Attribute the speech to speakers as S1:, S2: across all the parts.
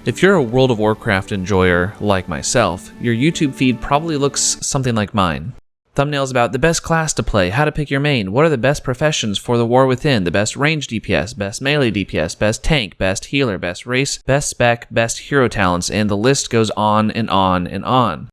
S1: If you're a World of Warcraft enjoyer like myself, your YouTube feed probably looks something like mine. Thumbnails about the best class to play, how to pick your main, what are the best professions for the war within, the best range DPS, best melee DPS, best tank, best healer, best race, best spec, best hero talents, and the list goes on and on and on.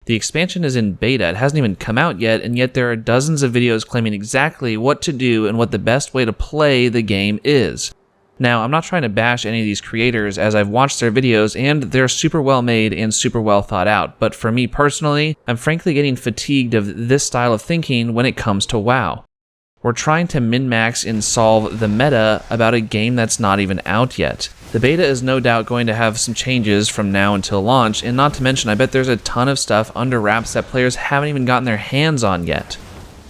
S1: The expansion is in beta, it hasn't even come out yet, and yet there are dozens of videos claiming exactly what to do and what the best way to play the game is. Now, I'm not trying to bash any of these creators, as I've watched their videos and they're super well made and super well thought out, but for me personally, I'm frankly getting fatigued of this style of thinking when it comes to WoW. We're trying to min-max and solve the meta about a game that's not even out yet. The beta is no doubt going to have some changes from now until launch, and not to mention I bet there's a ton of stuff under wraps that players haven't even gotten their hands on yet.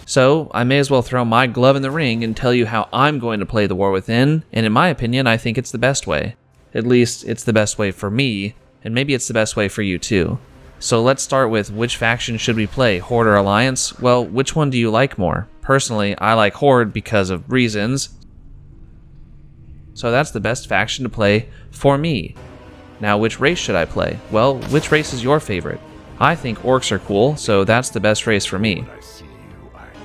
S1: So, I may as well throw my glove in the ring and tell you how I'm going to play the War Within, and in my opinion, I think it's the best way. At least, it's the best way for me, and maybe it's the best way for you too. So let's start with which faction should we play, Horde or Alliance? Well, which one do you like more? Personally, I like Horde because of reasons. So that's the best faction to play for me. Now, which race should I play? Well, which race is your favorite? I think Orcs are cool, so that's the best race for me.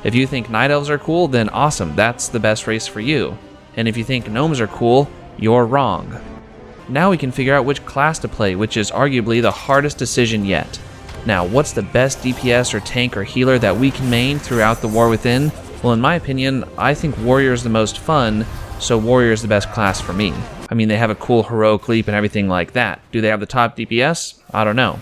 S1: If you think Night Elves are cool, then awesome, that's the best race for you. And if you think Gnomes are cool, you're wrong. Now we can figure out which class to play, which is arguably the hardest decision yet. Now, what's the best DPS or tank or healer that we can main throughout the War Within? Well, in my opinion, I think Warrior is the most fun, so Warrior is the best class for me. I mean, they have a cool heroic leap and everything like that. Do they have the top DPS? I don't know.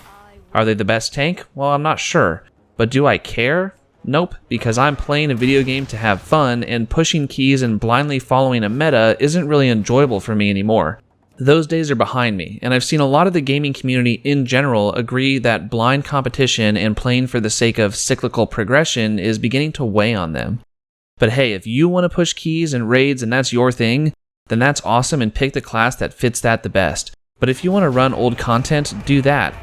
S1: Are they the best tank? Well, I'm not sure. But do I care? Nope, because I'm playing a video game to have fun, and pushing keys and blindly following a meta isn't really enjoyable for me anymore. Those days are behind me, and I've seen a lot of the gaming community in general agree that blind competition and playing for the sake of cyclical progression is beginning to weigh on them. But hey, if you want to push keys and raids and that's your thing, then that's awesome and pick the class that fits that the best. But if you want to run old content, do that.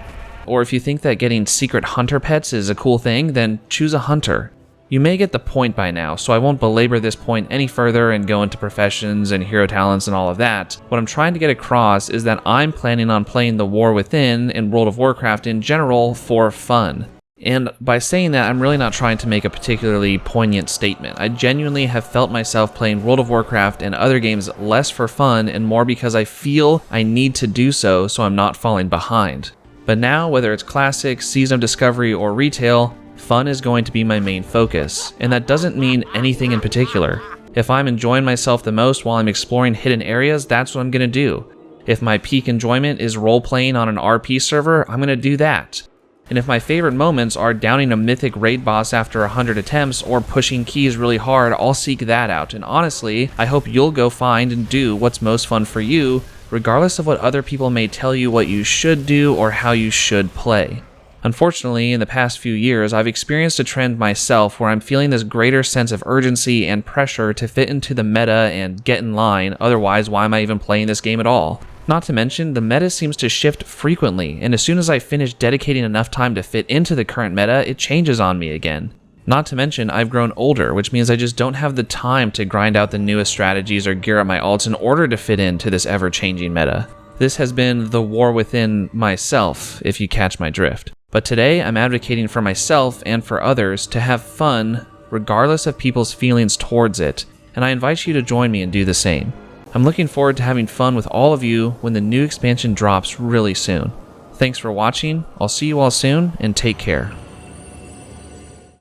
S1: Or if you think that getting secret hunter pets is a cool thing, then choose a hunter. You may get the point by now, so I won't belabor this point any further and go into professions and hero talents and all of that. What I'm trying to get across is that I'm planning on playing the War Within and World of Warcraft in general for fun. And by saying that, I'm really not trying to make a particularly poignant statement. I genuinely have felt myself playing World of Warcraft and other games less for fun and more because I feel I need to do so I'm not falling behind. But now, whether it's Classic, Season of Discovery, or Retail, fun is going to be my main focus, and that doesn't mean anything in particular. If I'm enjoying myself the most while I'm exploring hidden areas, that's what I'm going to do. If my peak enjoyment is role-playing on an RP server, I'm going to do that. And if my favorite moments are downing a mythic raid boss after 100 attempts or pushing keys really hard, I'll seek that out. And honestly, I hope you'll go find and do what's most fun for you, regardless of what other people may tell you what you should do or how you should play. Unfortunately, in the past few years, I've experienced a trend myself where I'm feeling this greater sense of urgency and pressure to fit into the meta and get in line, otherwise why am I even playing this game at all? Not to mention, the meta seems to shift frequently, and as soon as I finish dedicating enough time to fit into the current meta, it changes on me again. Not to mention, I've grown older, which means I just don't have the time to grind out the newest strategies or gear up my ults in order to fit into this ever-changing meta. This has been the War Within myself, if you catch my drift. But today, I'm advocating for myself and for others to have fun, regardless of people's feelings towards it, and I invite you to join me and do the same. I'm looking forward to having fun with all of you when the new expansion drops really soon. Thanks for watching, I'll see you all soon, and take care.